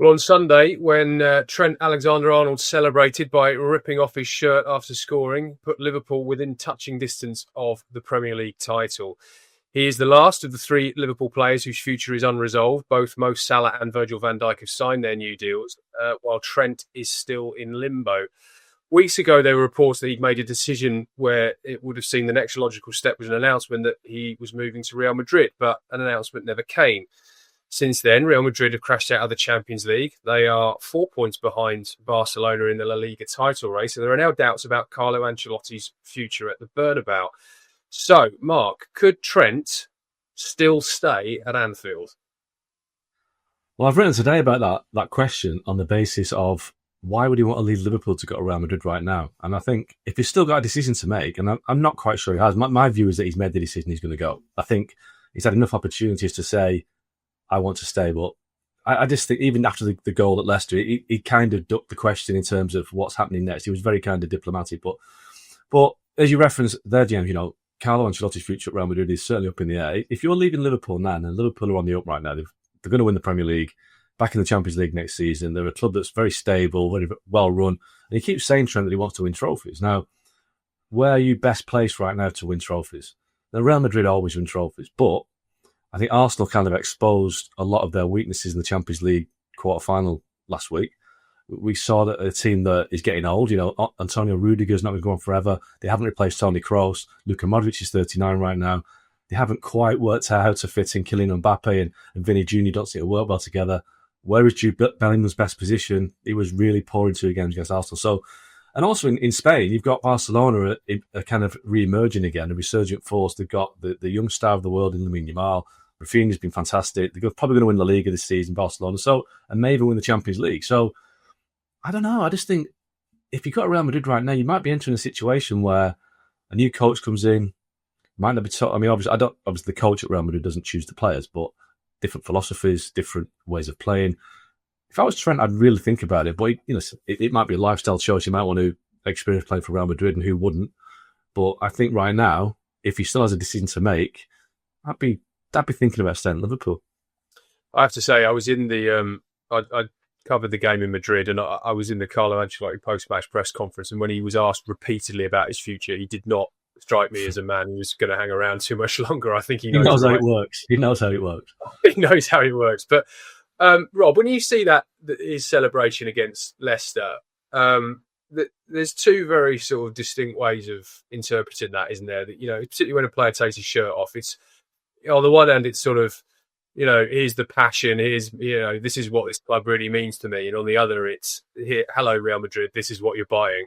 Well, on Sunday, when Trent Alexander-Arnold celebrated by ripping off his shirt after scoring, put Liverpool within touching distance of the Premier League title. He is the last of the three Liverpool players whose future is unresolved. Both Mo Salah and Virgil van Dijk have signed their new deals, while Trent is still in limbo. Weeks ago, there were reports that he'd made a decision where it would have seen the next logical step was an announcement that he was moving to Real Madrid, but an announcement never came. Since then, Real Madrid have crashed out of the Champions League. They are 4 points behind Barcelona in the La Liga title race, and there are now doubts about Carlo Ancelotti's future at the Bernabeu. So, Mark, could Trent still stay at Anfield? Well, I've written today about that question on the basis of why would he want to leave Liverpool to go to Real Madrid right now? And I think if he's still got a decision to make, and I'm not quite sure he has, my view is that he's made the decision he's going to go. I think he's had enough opportunities to say, I want to stay, but I just think even after the goal at Leicester, he kind of ducked the question in terms of what's happening next. He was very kind of diplomatic, but as you referenced there, James, Carlo Ancelotti's future at Real Madrid is certainly up in the air. If you're leaving Liverpool now, and Liverpool are on the up right now, they're going to win the Premier League, back in the Champions League next season. They're a club that's very stable, very well run, and he keeps saying, Trent, that he wants to win trophies. Now, where are you best placed right now to win trophies? Now, Real Madrid always win trophies, but I think Arsenal kind of exposed a lot of their weaknesses in the Champions League quarter-final last week. We saw that a team that is getting old, Antonio Rudiger's not going to go on forever. They haven't replaced Toni Kroos. Luka Modric is 39 right now. They haven't quite worked out how to fit in Kylian Mbappe and Vinny Jr. don't seem to work well together. Where is Jude Bellingham's best position? He was really poor in 2 games against Arsenal. So, and also in Spain, you've got Barcelona a kind of re-emerging again, a resurgent force. They've got the young star of the world in Lamine Yamal. Rafinha's been fantastic. They're probably going to win La Liga this season, Barcelona. So, and may even win the Champions League. So, I don't know. I just think if you've got Real Madrid right now, you might be entering a situation where a new coach comes in. Might not be. Obviously the coach at Real Madrid doesn't choose the players, but different philosophies, different ways of playing. If I was Trent, I'd really think about it. But it might be a lifestyle choice. You might want to experience playing for Real Madrid, and who wouldn't? But I think right now, if he still has a decision to make, I'd be thinking about staying at Liverpool. I have to say, I was in the I covered the game in Madrid, and I was in the Carlo Ancelotti post-match press conference. And when he was asked repeatedly about his future, he did not strike me as a man who's going to hang around too much longer. I think he knows how it works. He knows how it works. He knows how it works. But Rob, when you see his celebration against Leicester, there's two very sort of distinct ways of interpreting that, isn't there? That particularly when a player takes his shirt off, it's on the one hand, it's sort of here's the passion, here's this is what this club really means to me, and on the other, it's here, hello Real Madrid, this is what you're buying.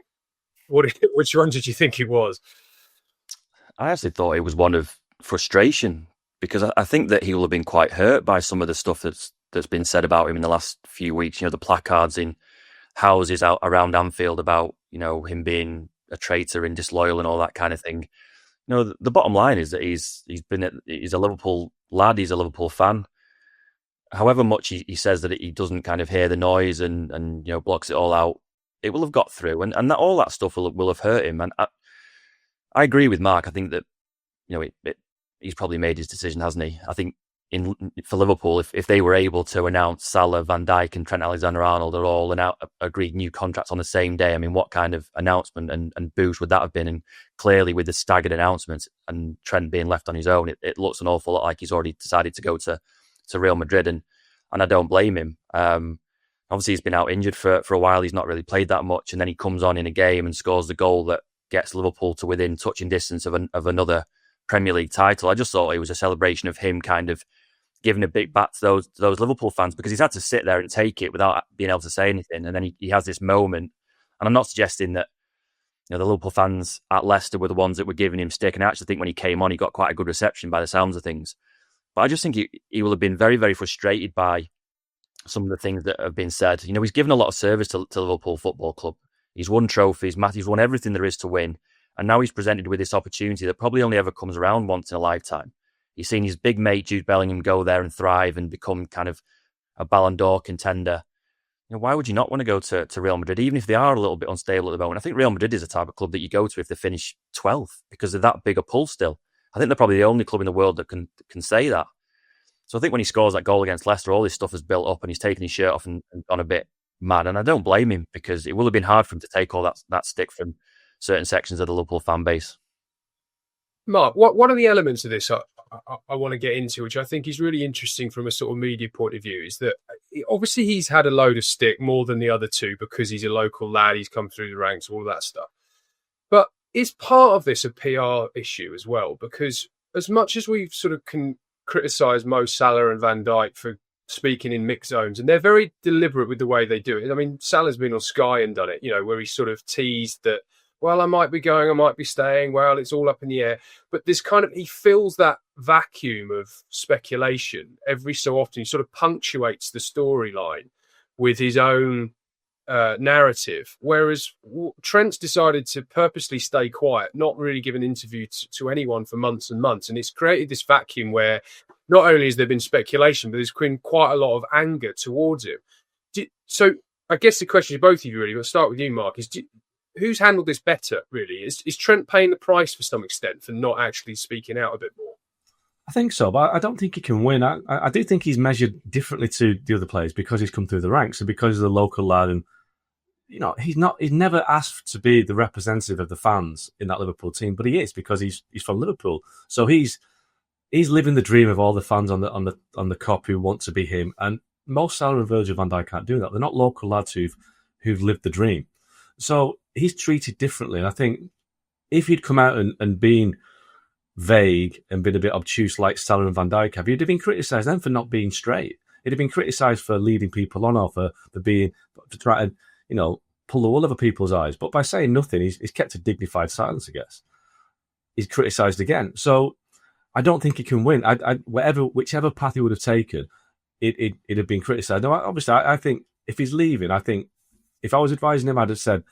Which one did you think it was? I actually thought it was one of frustration, because I think that he will have been quite hurt by some of the stuff that's been said about him in the last few weeks. The placards in houses out around Anfield about him being a traitor and disloyal and all that kind of thing. The bottom line is that he's a Liverpool lad, he's a Liverpool fan. However much he says that he doesn't kind of hear the noise and blocks it all out, it will have got through, and that all that stuff will have hurt him. And I agree with Mark. I think that he's probably made his decision, hasn't he? I think for Liverpool, if they were able to announce Salah, Van Dijk and Trent Alexander-Arnold are all agreed new contracts on the same day, I mean, what kind of announcement and boost would that have been? And clearly with the staggered announcements and Trent being left on his own, it looks an awful lot like he's already decided to go to Real Madrid, and I don't blame him. Obviously, he's been out injured for a while. He's not really played that much, and then he comes on in a game and scores the goal that gets Liverpool to within touching distance of another Premier League title. I just thought it was a celebration of him kind of giving a big bat to those Liverpool fans, because he's had to sit there and take it without being able to say anything. And then he has this moment, and I'm not suggesting that the Liverpool fans at Leicester were the ones that were giving him stick, and I actually think when he came on, he got quite a good reception by the sounds of things. But I just think he will have been very, very frustrated by some of the things that have been said. He's given a lot of service to Liverpool Football Club. He's won trophies, He's won everything there is to win. And now he's presented with this opportunity that probably only ever comes around once in a lifetime. He's seen his big mate, Jude Bellingham, go there and thrive and become kind of a Ballon d'Or contender. Why would you not want to go to Real Madrid, even if they are a little bit unstable at the moment? I think Real Madrid is a type of club that you go to if they finish 12th, because they're that big a pull still. I think they're probably the only club in the world that can say that. So I think when he scores that goal against Leicester, all this stuff has built up and he's taken his shirt off and gone a bit mad. And I don't blame him, because it will have been hard for him to take all that stick from certain sections of the Liverpool fan base. Mark, what are the elements of this I want to get into, which I think is really interesting from a sort of media point of view, is that obviously he's had a load of stick more than the other two because he's a local lad, he's come through the ranks, all that stuff. But is part of this a PR issue as well? Because as much as we've sort of can criticise Mo Salah and Van Dijk for speaking in mixed zones, and they're very deliberate with the way they do it. I mean, Salah's been on Sky and done it, where he sort of teased that, well, I might be going, I might be staying, well, it's all up in the air. But this he fills that vacuum of speculation every so often. He sort of punctuates the storyline with his own narrative. Whereas Trent's decided to purposely stay quiet, not really give an interview to anyone for months and months. And it's created this vacuum where not only has there been speculation, but there's been quite a lot of anger towards him. So I guess the question to both of you, really, we'll start with you, Mark, is who's handled this better, really? Is Trent paying the price for some extent for not actually speaking out a bit more? I think so, but I don't think he can win. I do think he's measured differently to the other players because he's come through the ranks and because he's a local lad. And, he's never asked to be the representative of the fans in that Liverpool team, but he is, because he's from Liverpool. So he's living the dream of all the fans on the Kop who want to be him. And most Salah and Virgil van Dijk can't do that. They're not local lads who've lived the dream. So he's treated differently. And I think if he'd come out and been vague and been a bit obtuse like Salah and Van Dijk have, he'd have been criticised then for not being straight. He'd have been criticised for leading people on or for trying to, pull the wool over people's eyes. But by saying nothing, he's kept a dignified silence, I guess. He's criticised again. So I don't think he can win. Whichever path he would have taken, it'd have been criticised. Now, obviously, I think if he's leaving, I think if I was advising him, I'd have said,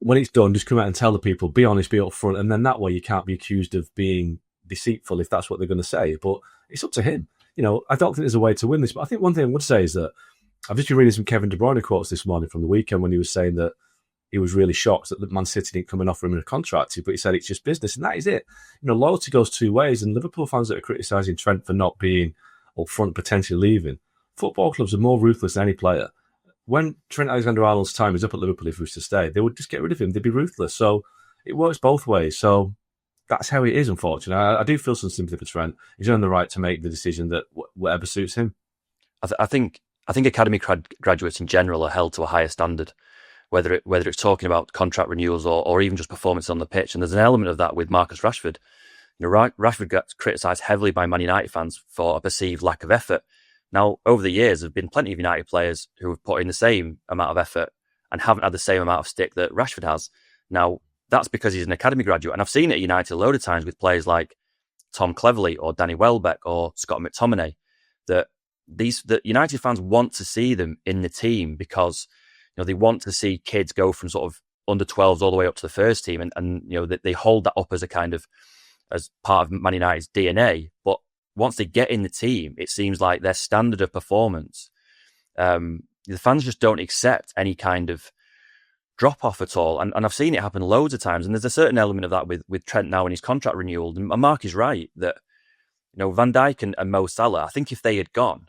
when it's done, just come out and tell the people, be honest, be upfront, and then that way you can't be accused of being deceitful if that's what they're going to say. But it's up to him. I don't think there's a way to win this. But I think one thing I would say is that I've just been reading some Kevin De Bruyne quotes this morning from the weekend when he was saying that he was really shocked that Man City didn't come and offer him a contract, but he said it's just business, and that is it. Loyalty goes two ways, and Liverpool fans that are criticising Trent for not being upfront, potentially leaving, football clubs are more ruthless than any player. When Trent Alexander-Arnold's time is up at Liverpool, if he was to stay, they would just get rid of him. They'd be ruthless. So it works both ways. So that's how it is, unfortunately. I do feel some sympathy for Trent. He's earned the right to make the decision that whatever suits him. I think academy graduates in general are held to a higher standard, whether it's talking about contract renewals or even just performance on the pitch. And there's an element of that with Marcus Rashford. Rashford gets criticised heavily by Man United fans for a perceived lack of effort. Now, over the years, there have been plenty of United players who have put in the same amount of effort and haven't had the same amount of stick that Rashford has. Now, that's because he's an academy graduate. And I've seen it at United a load of times with players like Tom Cleverley or Danny Welbeck or Scott McTominay, that United fans want to see them in the team because they want to see kids go from sort of under 12s all the way up to the first team. And they hold that up as as part of Man United's DNA. But once they get in the team, it seems like their standard of performance, the fans just don't accept any kind of drop-off at all. And I've seen it happen loads of times. And there's a certain element of that with Trent now in his contract renewal. And Mark is right that, Van Dijk and Mo Salah, I think if they had gone,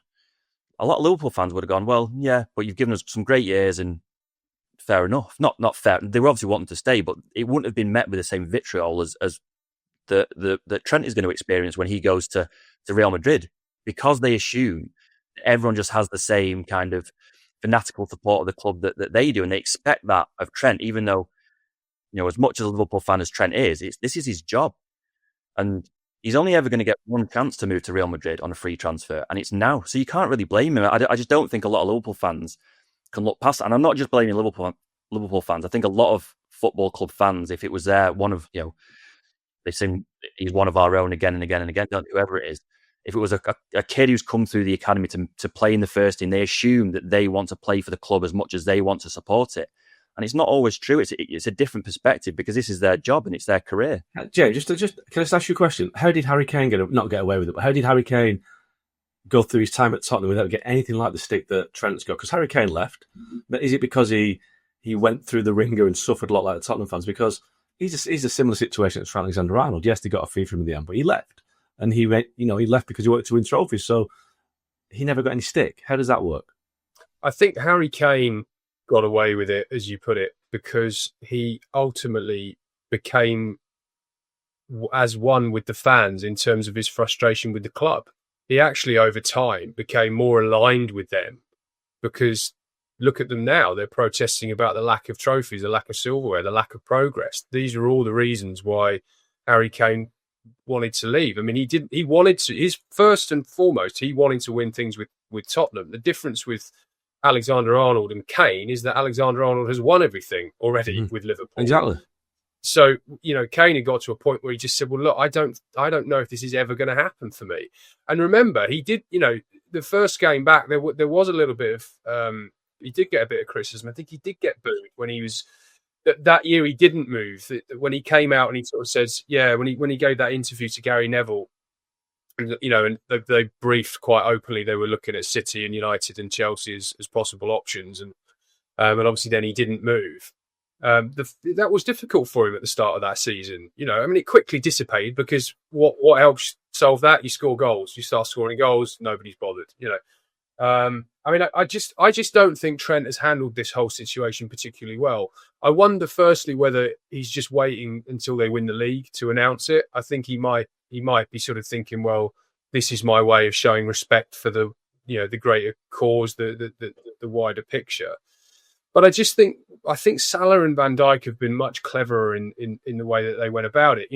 a lot of Liverpool fans would have gone, well, yeah, but you've given us some great years and fair enough. Not fair. They were obviously wanting to stay, but it wouldn't have been met with the same vitriol as that Trent is going to experience when he goes to Real Madrid, because they assume everyone just has the same kind of fanatical support of the club that they do, and they expect that of Trent, even though, as much as a Liverpool fan as Trent is, this is his job. And he's only ever going to get one chance to move to Real Madrid on a free transfer, and it's now. So you can't really blame him. I just don't think a lot of Liverpool fans can look past that. And I'm not just blaming Liverpool fans. I think a lot of football club fans, if it was one of, they sing, he's one of our own again and again and again, whoever it is. If it was a kid who's come through the academy to play in the first team, they assume that they want to play for the club as much as they want to support it. And it's not always true. It's a different perspective because this is their job and it's their career. Jay, just can I just ask you a question? How did Harry Kane not get away with it, but how did Harry Kane go through his time at Tottenham without getting anything like the stick that Trent's got? Because Harry Kane left. But is it because he went through the ringer and suffered a lot like the Tottenham fans? Because he's a similar situation as Trent Alexander-Arnold. Yes, they got a fee from him in the end, but he left. and he left because he wanted to win trophies. So he never got any stick. How does that work? I think Harry Kane got away with it, as you put it, because he ultimately became as one with the fans in terms of his frustration with the club. He actually, over time, became more aligned with them because look at them now. They're protesting about the lack of trophies, the lack of silverware, the lack of progress. These are all the reasons why Harry Kane wanted to leave. I mean, he wanted to, his first and foremost, he wanted to win things with Tottenham. The difference with Alexander-Arnold and Kane is that Alexander-Arnold has won everything already with Liverpool. Exactly. So, Kane had got to a point where he just said, well, look, I don't know if this is ever going to happen for me. And remember, he did, the first game back, there was a little bit of, he did get a bit of criticism. I think he did get booed when he was, that year he didn't move. When he came out and he sort of says, when he gave that interview to Gary Neville, and they briefed quite openly, they were looking at City and United and Chelsea as possible options. And obviously then he didn't move. That was difficult for him at the start of that season. It quickly dissipated because what helps solve that? You score goals. You start scoring goals. Nobody's bothered. I just don't think Trent has handled this whole situation particularly well. I wonder, firstly, whether he's just waiting until they win the league to announce it. I think he might be sort of thinking, well, this is my way of showing respect for the greater cause, the wider picture. But I think Salah and Van Dijk have been much cleverer in the way that they went about it.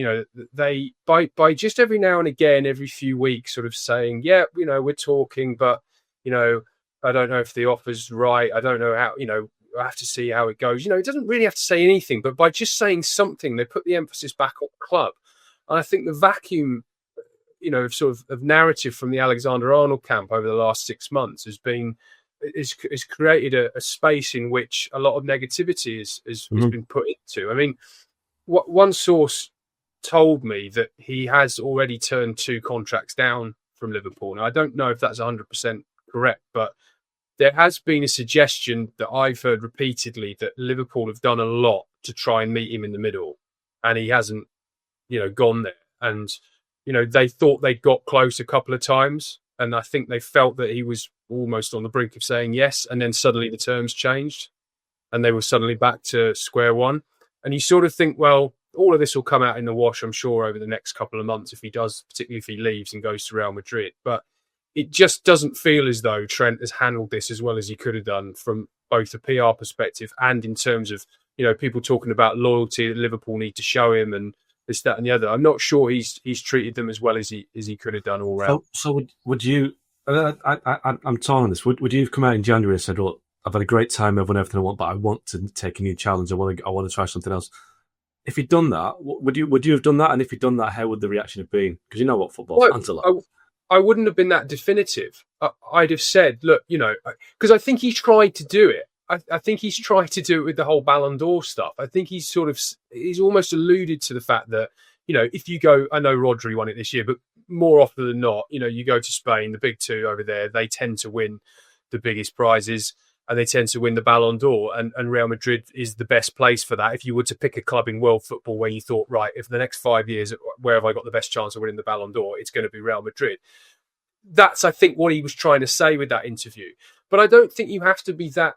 They by just every now and again, every few weeks, sort of saying, we're talking, but I don't know if the offer's right. I don't know how. I have to see how it goes. It doesn't really have to say anything, but by just saying something, they put the emphasis back on the club. And I think the vacuum, of narrative from the Alexander-Arnold camp over the last 6 months has created a space in which a lot of negativity has been put into. I mean, one source told me that he has already turned 2 contracts down from Liverpool. Now, I don't know if that's 100% correct, but there has been a suggestion that I've heard repeatedly that Liverpool have done a lot to try and meet him in the middle, and he hasn't, gone there. And, they thought they'd got close a couple of times, and I think they felt that he was almost on the brink of saying yes, and then suddenly the terms changed, and they were suddenly back to square one. And you sort of think, well, all of this will come out in the wash, I'm sure, over the next couple of months if he does, particularly if he leaves and goes to Real Madrid. But it just doesn't feel as though Trent has handled this as well as he could have done from both a PR perspective and in terms of, people talking about loyalty that Liverpool need to show him and this, that, and the other. I'm not sure he's treated them as well as he could have done all round. So would you? I'm torn on this. Would you have come out in January and said, "Look, I've had a great time, I've won everything I want, but I want to take a new challenge. I want to try something else." If he'd done that, would you have done that? And if he'd done that, how would the reaction have been? Because you know what football fans are like. I wouldn't have been that definitive. I'd have said, look, because I think he tried to do it. I think he's tried to do it with the whole Ballon d'Or stuff. I think he's almost alluded to the fact that, if you go, I know Rodri won it this year, but more often than not, you go to Spain, the big two over there, they tend to win the biggest prizes and they tend to win the Ballon d'Or. And Real Madrid is the best place for that. If you were to pick a club in world football where you thought, right, if the next 5 years, where have I got the best chance of winning the Ballon d'Or? It's going to be Real Madrid. That's, I think, what he was trying to say with that interview. But I don't think you have to be that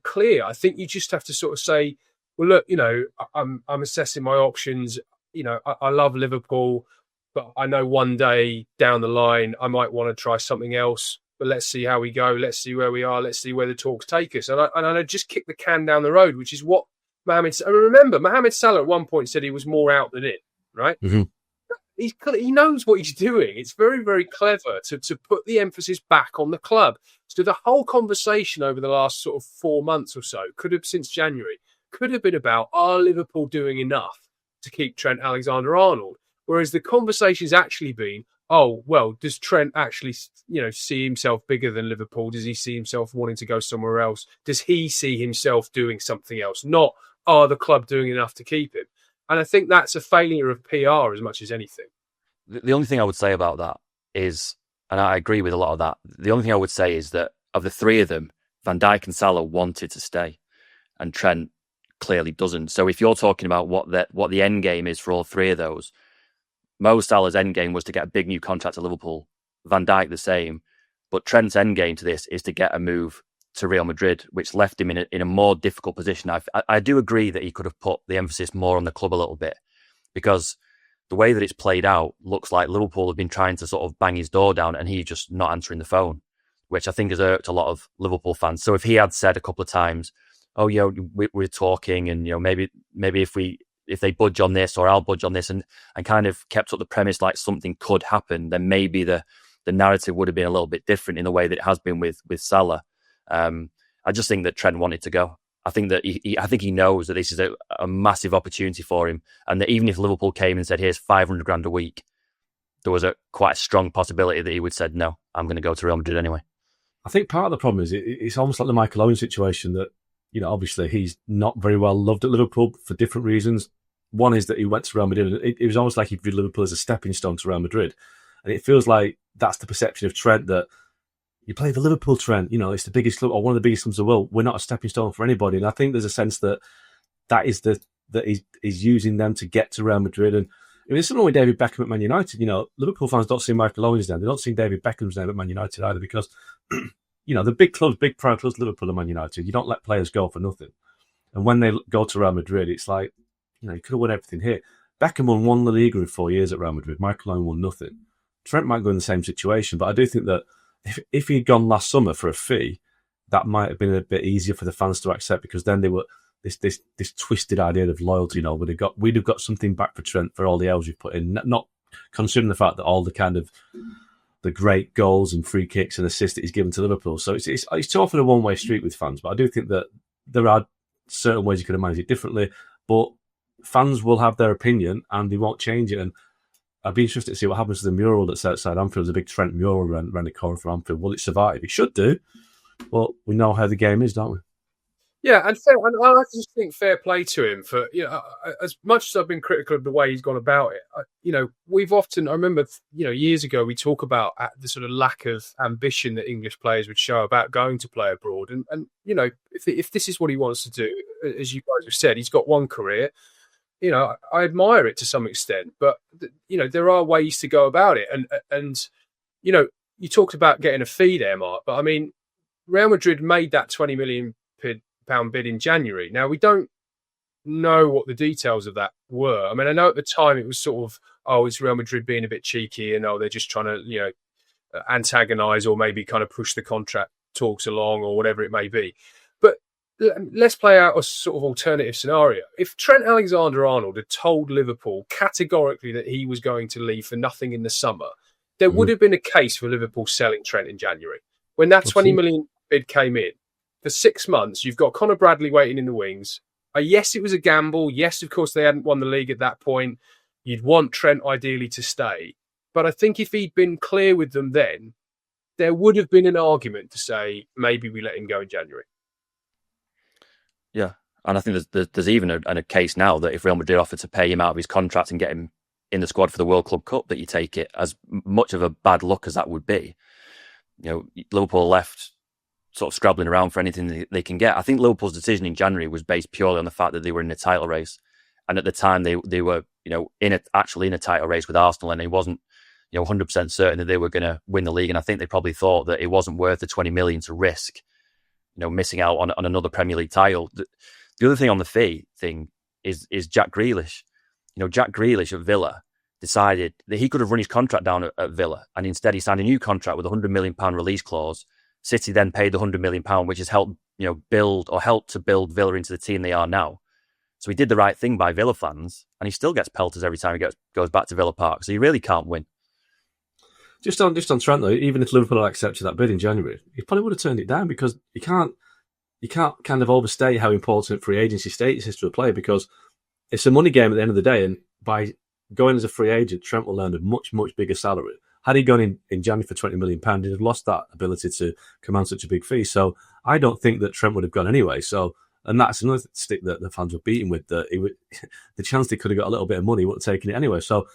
clear. I think you just have to sort of say, well, look, I'm assessing my options. I love Liverpool, but I know one day down the line I might want to try something else. But let's see how we go. Let's see where we are. Let's see where the talks take us. And I just kick the can down the road, which is what Mohamed Salah at one point said he was more out than in, right? Mm-hmm. He knows what he's doing. It's very, very clever to put the emphasis back on the club. So the whole conversation over the last sort of 4 months or so, since January, could have been about, are Liverpool doing enough to keep Trent Alexander-Arnold? Whereas the conversation's actually been, oh, well, does Trent actually, see himself bigger than Liverpool? Does he see himself wanting to go somewhere else? Does he see himself doing something else? Not, are the club doing enough to keep him? And I think that's a failure of PR as much as anything. The only thing I would say about that is, and I agree with a lot of that, the only thing I would say is that of the three of them, Van Dijk and Salah wanted to stay, and Trent clearly doesn't. So if you're talking about what the end game is for all three of those, Mo Salah's endgame was to get a big new contract at Liverpool. Van Dijk the same. But Trent's endgame to this is to get a move to Real Madrid, which left him in a more difficult position. I do agree that he could have put the emphasis more on the club a little bit, because the way that it's played out looks like Liverpool have been trying to sort of bang his door down and he's just not answering the phone, which I think has irked a lot of Liverpool fans. So if he had said a couple of times, oh, we're talking, and maybe if they budge on this, or I'll budge on this, and kind of kept up the premise like something could happen, then maybe the narrative would have been a little bit different in the way that it has been with Salah. I just think that Trent wanted to go. I think that he knows that this is a massive opportunity for him, and that even if Liverpool came and said, here's 500 grand a week, there was quite a strong possibility that he would said, no, I'm going to go to Real Madrid anyway. I think part of the problem is it's almost like the Michael Owen situation that, obviously he's not very well loved at Liverpool for different reasons. One is that he went to Real Madrid, and it was almost like he viewed Liverpool as a stepping stone to Real Madrid. And it feels like that's the perception of Trent, that you play for Liverpool, Trent, it's the biggest club, or one of the biggest clubs in the world. We're not a stepping stone for anybody. And I think there's a sense that is that he's using them to get to Real Madrid. And it's something with David Beckham at Man United. Liverpool fans don't see Michael Owen's name. They don't see David Beckham's name at Man United either, because, the big clubs, big proud clubs, Liverpool and Man United, you don't let players go for nothing. And when they go to Real Madrid, it's like, you could have won everything here. Beckham won one La Liga in 4 years at Real Madrid. Michael Owen won nothing. Trent might go in the same situation, but I do think that if he'd gone last summer for a fee, that might have been a bit easier for the fans to accept, because then they were this twisted idea of loyalty. We'd have got something back for Trent for all the hours we put in, not considering the fact that all the kind of the great goals and free kicks and assists that he's given to Liverpool. So it's too often a one-way street with fans. But I do think that there are certain ways you could have managed it differently. But fans will have their opinion and they won't change it. And I'd be interested to see what happens to the mural that's outside Anfield. There's a big Trent mural around the corner from Anfield. Will it survive? It should do. Well, we know how the game is, don't we? Yeah, and I just think fair play to him for, as much as I've been critical of the way he's gone about it. We've often, I remember, years ago, we talk about the sort of lack of ambition that English players would show about going to play abroad. And if this is what he wants to do, as you guys have said, he's got one career. I admire it to some extent, but there are ways to go about it. And you talked about getting a fee there, Mark, but I mean, Real Madrid made that £20 million bid in January. Now, we don't know what the details of that were. I mean, I know at the time it was sort of, it's Real Madrid being a bit cheeky, and they're just trying to antagonise or maybe kind of push the contract talks along or whatever it may be. But let's play out a sort of alternative scenario. If Trent Alexander-Arnold had told Liverpool categorically that he was going to leave for nothing in the summer, there would have been a case for Liverpool selling Trent in January. When that 20 million bid came in, for 6 months, you've got Conor Bradley waiting in the wings. Yes, it was a gamble. Yes, of course, they hadn't won the league at that point. You'd want Trent ideally to stay. But I think if he'd been clear with them then, there would have been an argument to say, maybe we let him go in January. Yeah, and I think there's even a case now that if Real Madrid offered to pay him out of his contract and get him in the squad for the World Club Cup, that you take it, as much of a bad luck as that would be. Liverpool left sort of scrabbling around for anything they can get. I think Liverpool's decision in January was based purely on the fact that they were in a title race, and at the time they were actually in a title race with Arsenal, and it wasn't 100% certain that they were going to win the league. And I think they probably thought that it wasn't worth the 20 million to risk missing out on another Premier League title. The other thing on the fee thing is Jack Grealish. Jack Grealish at Villa decided that he could have run his contract down at Villa, and instead he signed a new contract with a £100 million release clause. City then paid the £100 million, which has helped to build Villa into the team they are now. So he did the right thing by Villa fans, and he still gets pelters every time he goes back to Villa Park. So he really can't win. Just on Trent though, even if Liverpool had accepted that bid in January, he probably would have turned it down, because you can't kind of overstate how important free agency status is to a player, because it's a money game at the end of the day, and by going as a free agent, Trent will earn a much, much bigger salary. Had he gone in January for £20 million, he'd have lost that ability to command such a big fee. So I don't think that Trent would have gone anyway. So, and that's another stick that the fans were beating with, that the chance they could have got a little bit of money, he wouldn't have taken it anyway. So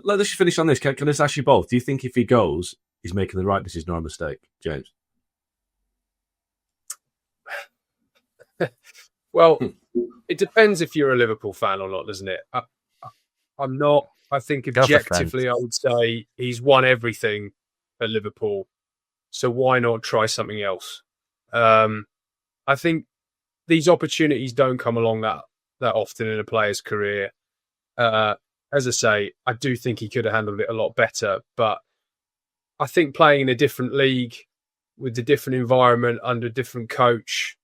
let's just finish on this. Can I just ask you both, do you think if he goes, he's making the right decision or a mistake? James? Well, it depends if you're a Liverpool fan or not, doesn't it? I'm not. I think Go for objectively, I would say he's won everything at Liverpool. So why not try something else? I think these opportunities don't come along that often in a player's career. As I say, I do think he could have handled it a lot better, but I think playing in a different league with a different environment under a different coach,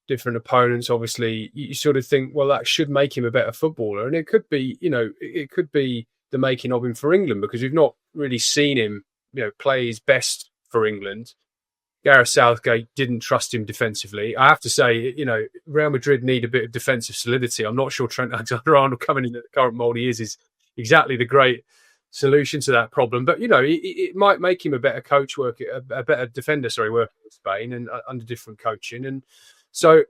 different opponents, obviously, you sort of think, well, that should make him a better footballer. And it could be, it could be the making of him for England, because we've not really seen him, play his best for England. Gareth Southgate didn't trust him defensively. I have to say, Real Madrid need a bit of defensive solidity. I'm not sure Trent Alexander-Arnold coming in at the current mould he is exactly the great solution to that problem. But, it might make him a better coach, a better defender, working in Spain and under different coaching. And so,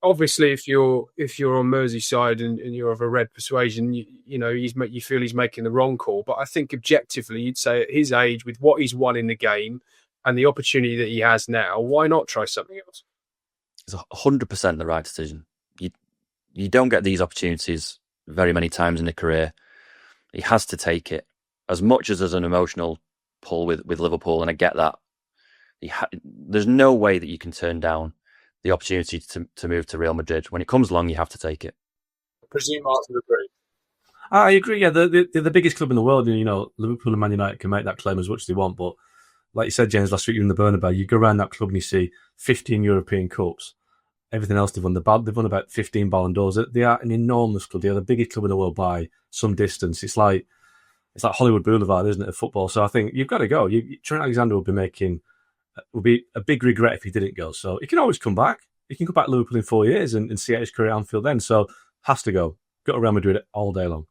obviously, if you're on Merseyside and you're of a red persuasion, you feel he's making the wrong call. But I think objectively, you'd say at his age, with what he's won in the game and the opportunity that he has now, why not try something else? It's 100% the right decision. You don't get these opportunities very many times in a career. He has to take it. As much as there's an emotional pull with Liverpool, and I get that, there's no way that you can turn down the opportunity to move to Real Madrid. When it comes along, you have to take it. I presume Martin would agree. I agree. Yeah, they're the biggest club in the world, and Liverpool and Man United can make that claim as much as they want. But like you said, James, last week you're in the Bernabeu. You go around that club and you see 15 European Cups. Everything else they've won. They've won about 15 Ballon d'Ors. They are an enormous club. They are the biggest club in the world by some distance. It's like Hollywood Boulevard, isn't it, of football? So I think you've got to go. Trent Alexander would be a big regret if he didn't go. So he can always come back. He can come back to Liverpool in 4 years and see out his career at Anfield then. So has to go. Go to Real Madrid all day long.